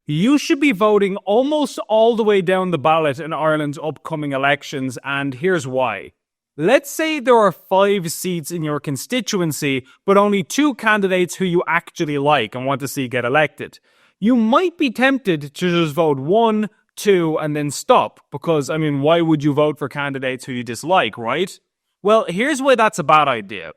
You should be voting almost all the way down the ballot in Ireland's upcoming elections, and here's why. Let's say there are 5 seats in your constituency, but only 2 candidates who you actually like and want to see get elected. You might be tempted to just vote 1, 2, and then stop, because, why would you vote for candidates who you dislike, right? Well, here's why that's a bad idea.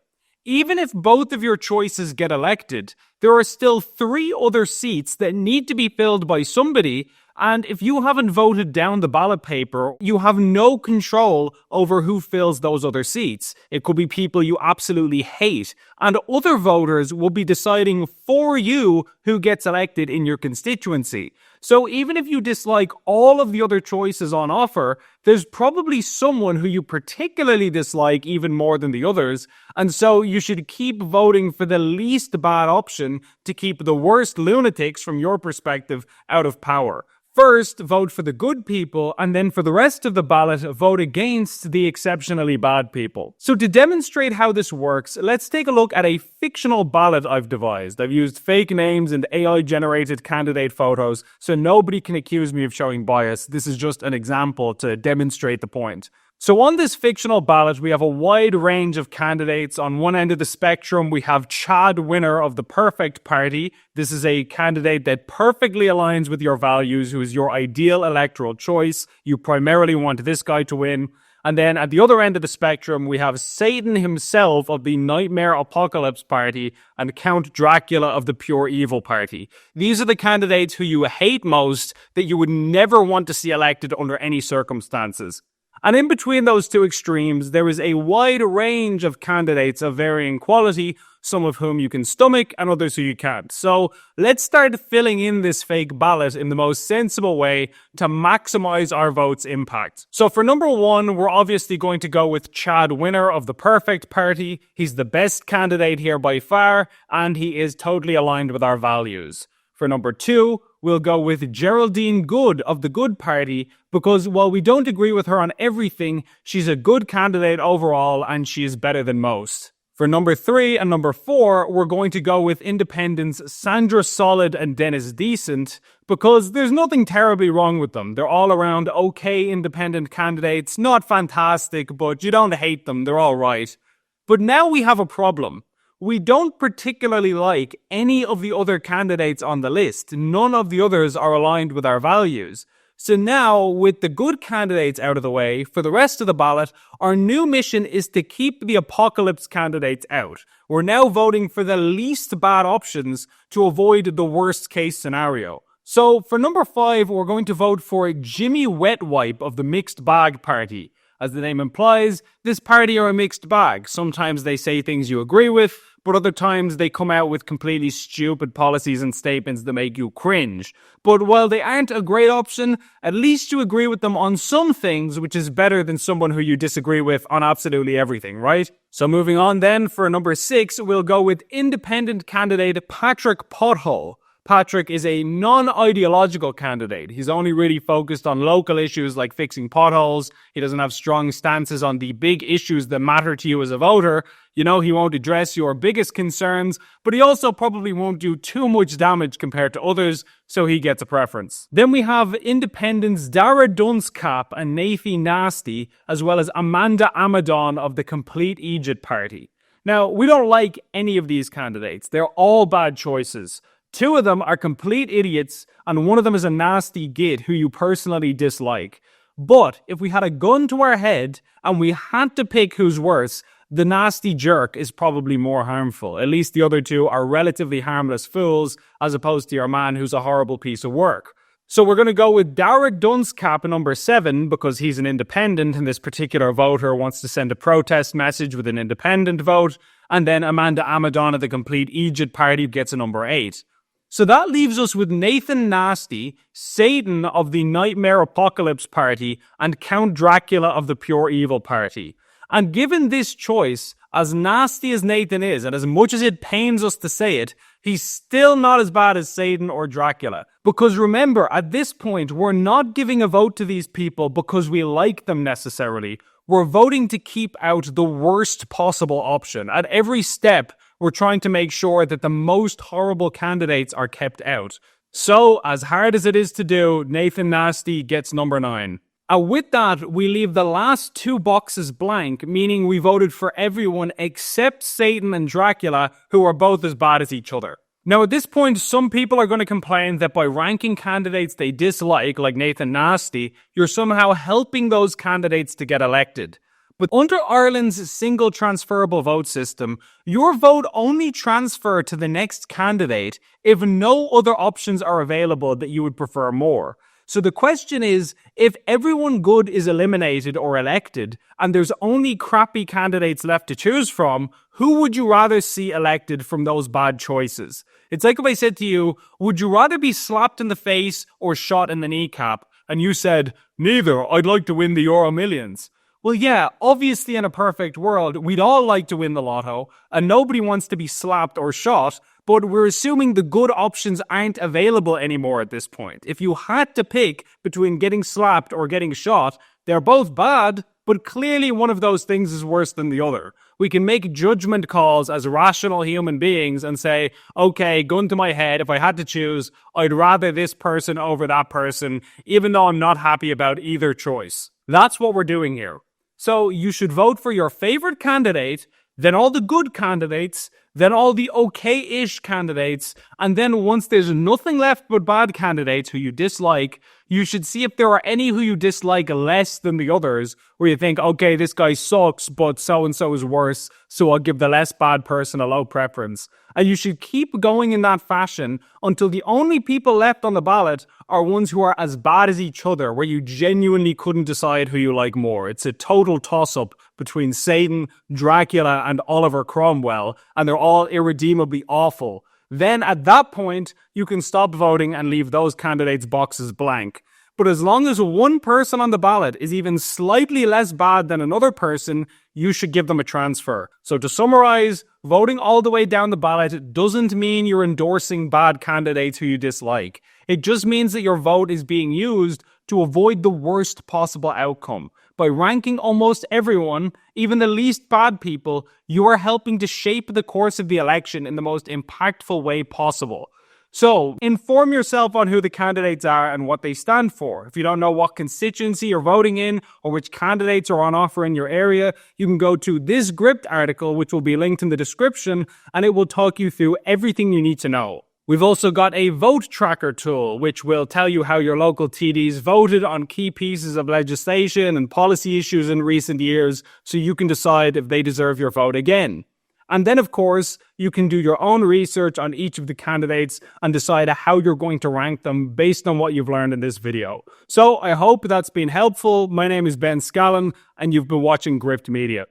Even if both of your choices get elected, there are still 3 other seats that need to be filled by somebody, and if you haven't voted down the ballot paper, you have no control over who fills those other seats. It could be people you absolutely hate, and other voters will be deciding for you who gets elected in your constituency. So even if you dislike all of the other choices on offer, there's probably someone who you particularly dislike even more than the others, and so you should keep voting for the least bad option to keep the worst lunatics from your perspective out of power. First, vote for the good people, and then for the rest of the ballot, vote against the exceptionally bad people. So to demonstrate how this works, let's take a look at a fictional ballot I've devised. I've used fake names and AI-generated candidate photos, so nobody can accuse me of showing bias. This is just an example to demonstrate the point. So on this fictional ballot, we have a wide range of candidates. On one end of the spectrum, we have Chad, winner of the perfect party. This is a candidate that perfectly aligns with your values, who is your ideal electoral choice. You primarily want this guy to win. And then at the other end of the spectrum, we have Satan himself of the Nightmare Apocalypse Party and Count Dracula of the Pure Evil Party. These are the candidates who you hate most, that you would never want to see elected under any circumstances. And in between those two extremes, there is a wide range of candidates of varying quality, some of whom you can stomach and others who you can't. So let's start filling in this fake ballot in the most sensible way to maximize our vote's impact. So for number 1, we're obviously going to go with Chad, winner of the perfect party. He's the best candidate here by far, and he is totally aligned with our values. For number 2, we'll go with Geraldine Good of the Good Party, because while we don't agree with her on everything, she's a good candidate overall and she is better than most. For number 3 and number 4, we're going to go with independents Sandra Solid and Dennis Decent, because there's nothing terribly wrong with them. They're all around okay independent candidates, not fantastic, but you don't hate them, they're all right. But now we have a problem. We don't particularly like any of the other candidates on the list. None of the others are aligned with our values. So now, with the good candidates out of the way, for the rest of the ballot, our new mission is to keep the apocalypse candidates out. We're now voting for the least bad options to avoid the worst case scenario. So for number 5, we're going to vote for Jimmy Wetwipe of the Mixed Bag Party. As the name implies, this party are a mixed bag. Sometimes they say things you agree with, but other times they come out with completely stupid policies and statements that make you cringe. But while they aren't a great option, at least you agree with them on some things, which is better than someone who you disagree with on absolutely everything, right? So moving on then, for number 6, we'll go with independent candidate Patrick Pothole. Patrick is a non-ideological candidate. He's only really focused on local issues like fixing potholes. He doesn't have strong stances on the big issues that matter to you as a voter. You know, he won't address your biggest concerns, but he also probably won't do too much damage compared to others, so he gets a preference. Then we have independents Dara Dunscap and Nafi Nasty, as well as Amanda Amadon of the Complete Egypt Party. Now, we don't like any of these candidates. They're all bad choices. 2 of them are complete idiots, and one of them is a nasty git who you personally dislike. But if we had a gun to our head and we had to pick who's worse, the nasty jerk is probably more harmful. At least the other 2 are relatively harmless fools, as opposed to your man who's a horrible piece of work. So we're going to go with Derek Dunscap at number 7 because he's an independent and this particular voter wants to send a protest message with an independent vote. And then Amanda Amadon of the Complete Egypt Party gets a number 8. So that leaves us with Nathan Nasty, Satan of the Nightmare Apocalypse Party, and Count Dracula of the Pure Evil Party. And given this choice, as nasty as Nathan is, and as much as it pains us to say it, he's still not as bad as Satan or Dracula. Because remember, at this point, we're not giving a vote to these people because we like them necessarily. We're voting to keep out the worst possible option. At every step, we're trying to make sure that the most horrible candidates are kept out. So, as hard as it is to do, Nathan Nasty gets number 9. And with that, we leave the last 2 boxes blank, meaning we voted for everyone except Satan and Dracula, who are both as bad as each other. Now, at this point, some people are going to complain that by ranking candidates they dislike, like Nathan Nasty, you're somehow helping those candidates to get elected. But under Ireland's single transferable vote system, your vote only transfers to the next candidate if no other options are available that you would prefer more. So the question is, if everyone good is eliminated or elected, and there's only crappy candidates left to choose from, who would you rather see elected from those bad choices? It's like if I said to you, would you rather be slapped in the face or shot in the kneecap? And you said, neither, I'd like to win the Euro Millions. Well, yeah, obviously in a perfect world, we'd all like to win the lotto, and nobody wants to be slapped or shot, but we're assuming the good options aren't available anymore at this point. If you had to pick between getting slapped or getting shot, they're both bad, but clearly one of those things is worse than the other. We can make judgment calls as rational human beings and say, okay, gun to my head, if I had to choose, I'd rather this person over that person, even though I'm not happy about either choice. That's what we're doing here. So you should vote for your favorite candidate, then all the good candidates, then all the okay-ish candidates, and then once there's nothing left but bad candidates who you dislike, you should see if there are any who you dislike less than the others, where you think, okay, this guy sucks, but so-and-so is worse, so I'll give the less bad person a low preference. And you should keep going in that fashion until the only people left on the ballot are ones who are as bad as each other, where you genuinely couldn't decide who you like more. It's a total toss-up between Satan, Dracula, and Oliver Cromwell, and they're all irredeemably awful. Then at that point, you can stop voting and leave those candidates' boxes blank. But as long as one person on the ballot is even slightly less bad than another person, you should give them a transfer. So to summarize, voting all the way down the ballot doesn't mean you're endorsing bad candidates who you dislike. It just means that your vote is being used to avoid the worst possible outcome. By ranking almost everyone, even the least bad people, you are helping to shape the course of the election in the most impactful way possible. So, inform yourself on who the candidates are and what they stand for. If you don't know what constituency you're voting in or which candidates are on offer in your area, you can go to this Gript article, which will be linked in the description, and it will talk you through everything you need to know. We've also got a vote tracker tool, which will tell you how your local TDs voted on key pieces of legislation and policy issues in recent years, so you can decide if they deserve your vote again. And then, of course, you can do your own research on each of the candidates and decide how you're going to rank them based on what you've learned in this video. So I hope that's been helpful. My name is Ben Scallan, and you've been watching Gript Media.